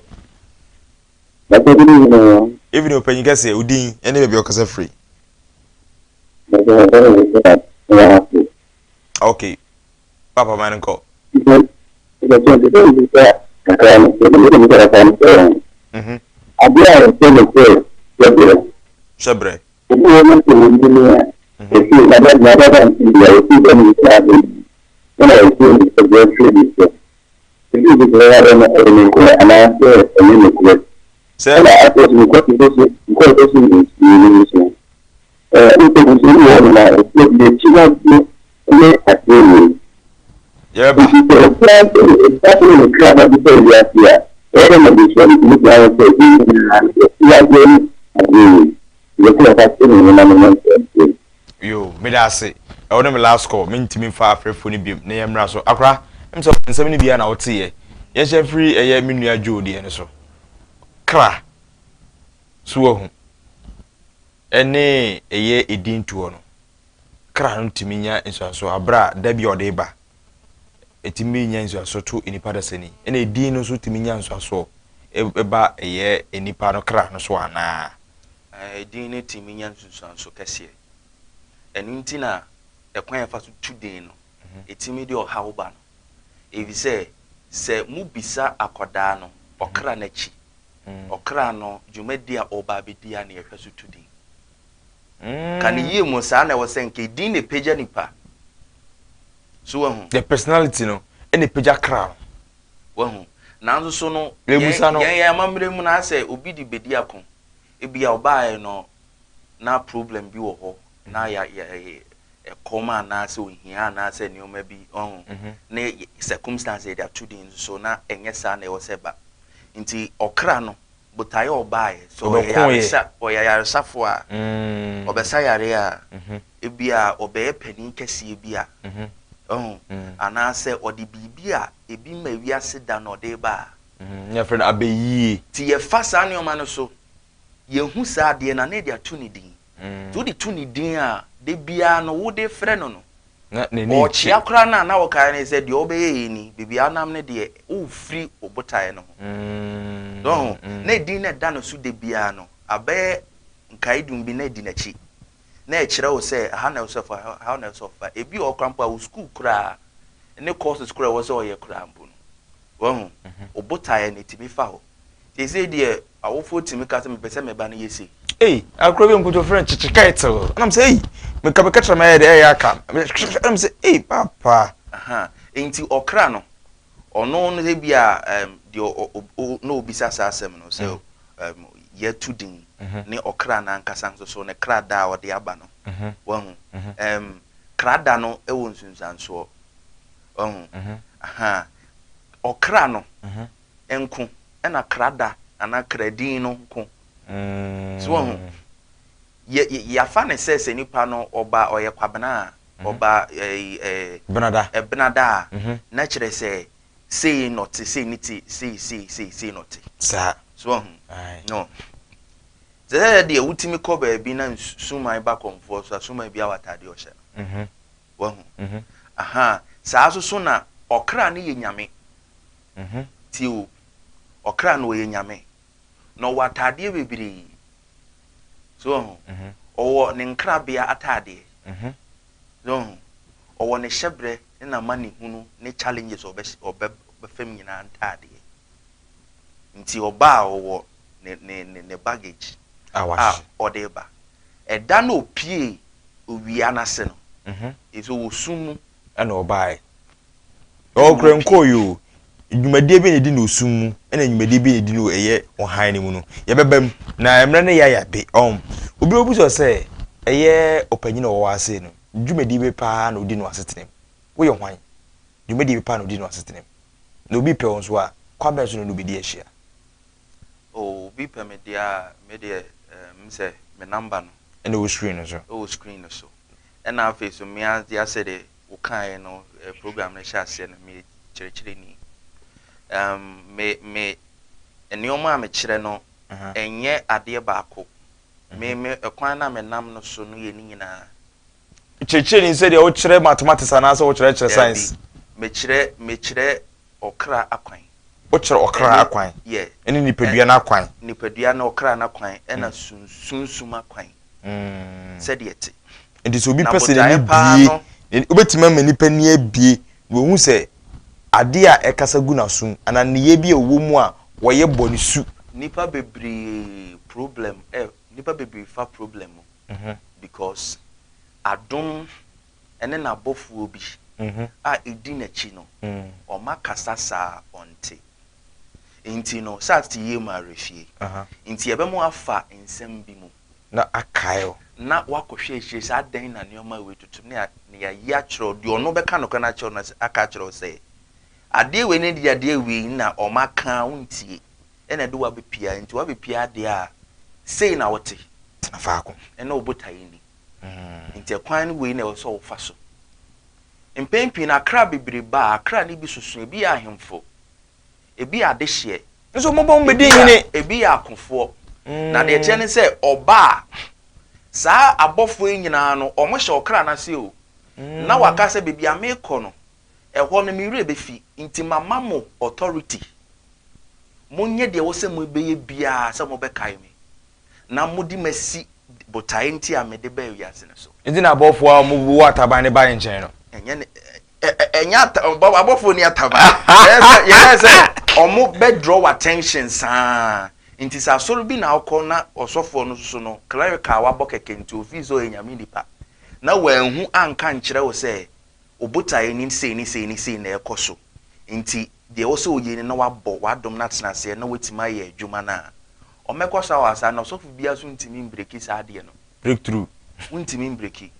Even open you can say Udin any baby or free. Okay. Papa man call. Shabre. Yo, me da say. I want me last call. Me ntimi fa afrefo ni biem. Na yemra so. Akra, em so nsem ni bia na wote ye. Ye hye free eye me nua jo de ne so. Kra. So hu. Ene eye edin tuo no. Kra no ntimi nya nso abra da bi ode ba. Etimi nya nso to enipa da sani. Ene edin no so timi nya nso eba eye enipa no kra no so ana. Edin ne timi nya nso kese. Enu nti na ekwan ya fa so tudin no etimi de ohawo ba no evi se mu bisa akoda no okra na chi okra no dwumadi a oba bedia na ehwe so tudin kan yie mu sa na wo se nke din ne peja nipa so wahu the personality no ene peja kra wahu nanzo so no ya amamre mu na se obi di bedia kon ebia oba no na problem bi wo ho na ya koma na se ohia na se nioma bi na circumstances they are tudin so na enye sa na wo seba nti okra no botaye obae so ya yaresafo a obesa yare a ebia obeye pani kese ebia ana se odi bibia ebi ma wiase da no de ba ya friend abeyi ti ye fa sa nioma no so ye hu sa de na na dia tu ni din to di tu ni din a de bia no wo de frɛ no no na ne o chia kra na wo kai ne se de obeye ni bibia nam ne de o free obotae no don na din na da no so de bia no abe nkai dum bi na di na chi na e kyerɛ wo se ha na so fa how na so fa ebi o krampa wo school kra ne courses kra wo se o ye kra mbu no wo obotae ne timi fa ho te se de awofo timi ka se me pese me ba no yesi akrobi mputo friend chichikaito and I'm say me ka beketra ma ye de aka I'm say papa enti okra no ono no bia de no obisa asem no say ye tudin ne okra na nkasa so ne kra da o de aba no wahu kra da no e won sunsanso wahu okra no enku e na kra da ana kradin no nku so ya fa ne sese nipa no oba oye kwabena oba benada na kire say not say niti say not sa so no ze de utimi ko ba bi na suma ba komfo so suma bi awatade o hye sa so na okra ne ye nyame ti o okra no ye nyame no watade bebiri so owo ne nkrabia atade so owo ne hyebre na mani hunu ne challenges obefem nyina antade nti oba owo ne baggage odeba eda na opie owia na se no eso wo sunu ana obae okrenko yo dwumadie bi ne di no sum ena dwumadie bi ne di no eye ohan ne mu no ye bebam na emre ne ya be obi obu so se eye opanyina wo ase no dwumadie bi pa na odi no asetenem wo ye hwan dwumadie bi pa na odi no asetenem na obi pe won so a kwa be so no bi di ahia obi pe me dia me de mse me number no ena wo screen so screen so ena face me dia se de wo kan no program na sha se na me chire ni me enioma me kire no enye ade baako me ekwan na me nam no so no ye ni nyina checheri nse de o kire mathematics ana so o kire science me kire okra akwan ochre okra akwan yeah ene nipadua na akwan nipadua na okra na akwan ena sunsuma akwan said yet enti so bi person ni bie obetima ma nipa ni abie wo hu se ade a ekasa gu na sum ana ne ye bi ewo mu a wo ye boni su nipa bebre problem nipa bebre fa problem because adom ene na bofuo bi a edi na chi no o makasasa onte enti no sat ye ma refie enti ebe mu afa ensem bi mu na akayo na wakohwe ehye sa dan na neoma wetutum ne ya ya kyerɛ de ono bɛka no kana kyerɛ na aka kyerɛ sɛ ade we ne de ade we na o maka wontie ena de wa bepia enti wa bepia ade a sei na wote na faako ena obotae ni enti akwan we na so wo fa so mpempi na akra bebre ba akra ne bi susu ebi ya ahemfo ebi ade hye nso mo bom bedi hine ebi ya akofo na de kyerɛ ne sɛ oba sa abofo nyina no omo hye okra na se o na waka se bibia mekɔ no ɛhɔ no mi be fi nti mama mo authority monye de wo se mo beye bia se mo bɛkae me na modi masi botae nti a me de ba wiase ne so nti na abofo a mo wo ataban ne ba nkyɛn no enya abofo ni ataban yes omo be draw attention saa nti sa soro bi na akọ na osofo no so no clerical wa bokeke nti office o enyame nipa na wanhu anka nkyerɛ wo sɛ obotae ni sei na ekoso nti de wo se oye ni na wabɔ wadom na tena se na wetima yɛ adwuma na omekosa wasa na osofo bia so ntimi mbreki sa ade no breakthrough ntimi mbreki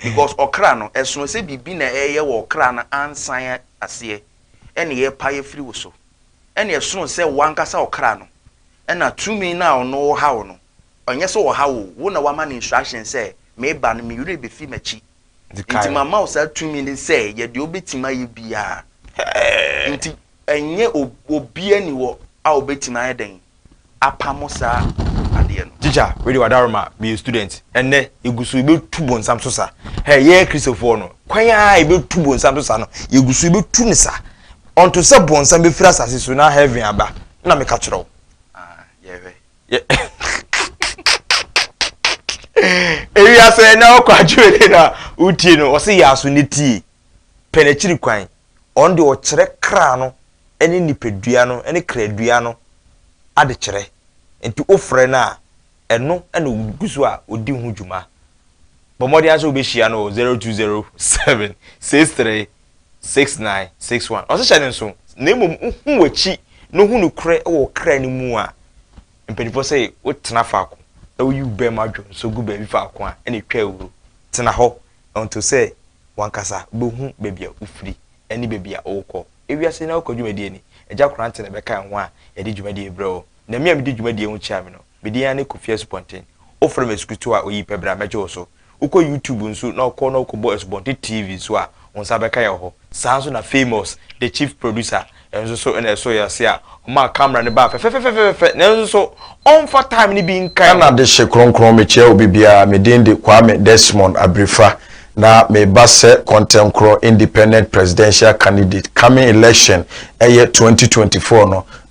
because okra no esono se bibi na eye wo okra na ansan ase ene ye paye free wo so ene esono se wankasa okra no ena tumi na ono hawo no onye so wo hawo wo na wama ni instruction say me ba no me yure be fi machi nti mama o sa tumi ni say ye de obetima ye bia nti enye obi ani wo a obetima ye den apamosa ade no teacher we dey wadaroma be student enne egusu be tu bonsam so sa hey ye Christopher no kwan a be tu bonsam so sa no egusu be tu ni sa onto se bonsam be fira asase so na heaven aba na me ka kyerɛw ewi ase na okwadwere na utie no o se yaso ne tie penachiri kwan on de o kyerɛ kra no ene nipadua no ene kradua no ade kyerɛ enti ofre na eno ena gusu a odi hu dwuma bomodi aso obehia no 0207636961 o se hyɛ ne nso na emom hu wachi no hu no kra wo kra ni mu a mpedifo say wotena faako na you be madwo so gu ba bi faako a ene twa ewuro tena ho unto say wankasa behu bebia ufiri ene bebia okọ ewiase na okọ dwumadi ani eja krante na beka ho a edi dwumadi ebro na me di dwumadi hu chia me no bedi ya ne kofia spontain ofre me skutu a oyi pebra mejo so ukọ YouTube nso na okọ na okọ bo spontain TV so a onsa beka ye ho sanso na famous the chief producer enso so na so ya se a ma camera ne ba fe na enso so on for time ni bi nkan na de hye kronkron me chia obi bia me den de Kwame Desmond Abrifa na me base contemporary independent presidential candidate coming election 2024 no